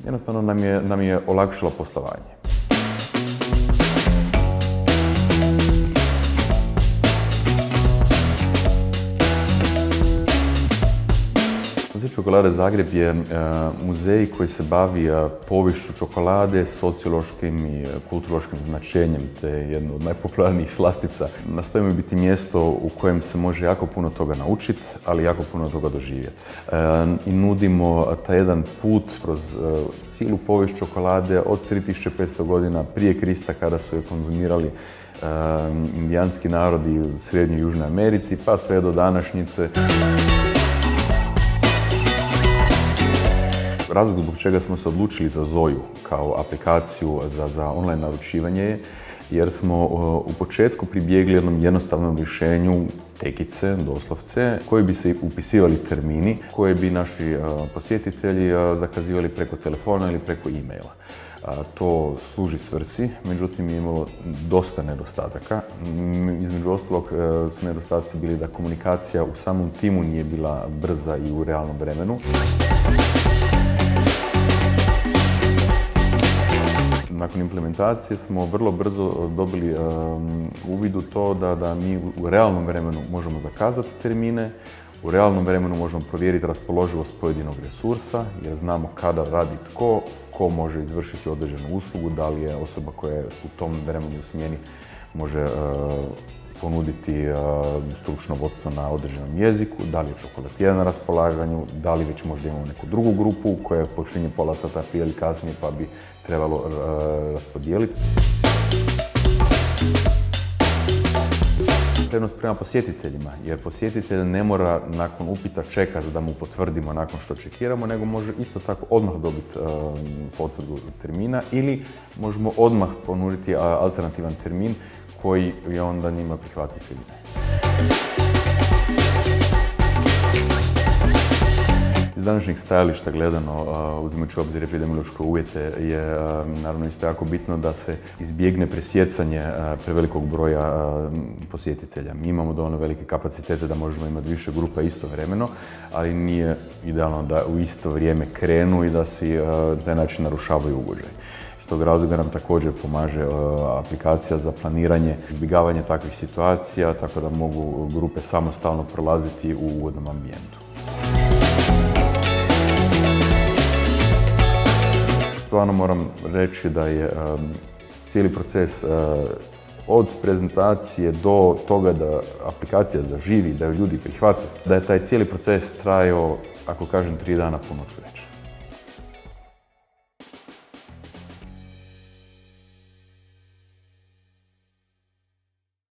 jednostavno nam je olakšalo poslovanje. Muzej čokolade Zagreb je muzej koji se bavi poviješću čokolade, sociološkim i kulturološkim značenjem, te je jedno od najpopularnijih slastica. Nastojimo biti mjesto u kojem se može jako puno toga naučiti, ali jako puno toga doživjeti. I nudimo taj jedan put kroz cijelu povijest čokolade od 3500 godina prije Krista, kada su je konzumirali indijanski narodi u Srednjoj i Južnoj Americi, pa sve do današnjice. Razlog zbog čega smo se odlučili za Zoju kao aplikaciju za online naručivanje je jer smo u početku pribjegli jednom jednostavnom rješenju, tekice, doslovce, koji bi se upisivali termini koje bi naši posjetitelji zakazivali preko telefona ili preko e-maila. To služi svrsi, međutim je imalo dosta nedostataka. Između ostalog su nedostaci bili da komunikacija u samom timu nije bila brza i u realnom vremenu. Nakon implementacije smo vrlo brzo dobili uvid u to da mi u realnom vremenu možemo zakazati termine, u realnom vremenu možemo provjeriti raspoloživost pojedinog resursa, jer znamo kada radi ko može izvršiti određenu uslugu, da li je osoba koja je u tom vremenu u smjeni može ponuditi stručno vodstvo na određenom jeziku, da li je čokolatijer na raspolaganju, da li već možda imamo neku drugu grupu koja počinje pola sata prije ili kasnije pa bi trebalo raspodijeliti. Prednost prema posjetiteljima, jer posjetitelj ne mora nakon upita čekati da mu potvrdimo nakon što čekiramo, nego može isto tako odmah dobiti potvrdu termina ili možemo odmah ponuditi alternativan termin koji je onda njima prihvatljiv ili ne. Iz današnjeg stajališta gledano, uzimajući u obzir epidemiološke uvjete, je naravno isto jako bitno da se izbjegne presjecanje prevelikog broja posjetitelja. Mi imamo dovoljno velike kapacitete da možemo imati više grupa istovremeno, ali nije idealno da u isto vrijeme krenu i da si na taj način narušavaju ugođaj. Iz tog razloga nam također pomaže aplikacija za planiranje, izbjegavanje takvih situacija, tako da mogu grupe samostalno prolaziti u ugodnom ambijentu. Stvarno moram reći da je cijeli proces od prezentacije do toga da aplikacija zaživi, da ju ljudi prihvate, da je taj cijeli proces trajao, ako kažem, 3 dana po noću večer.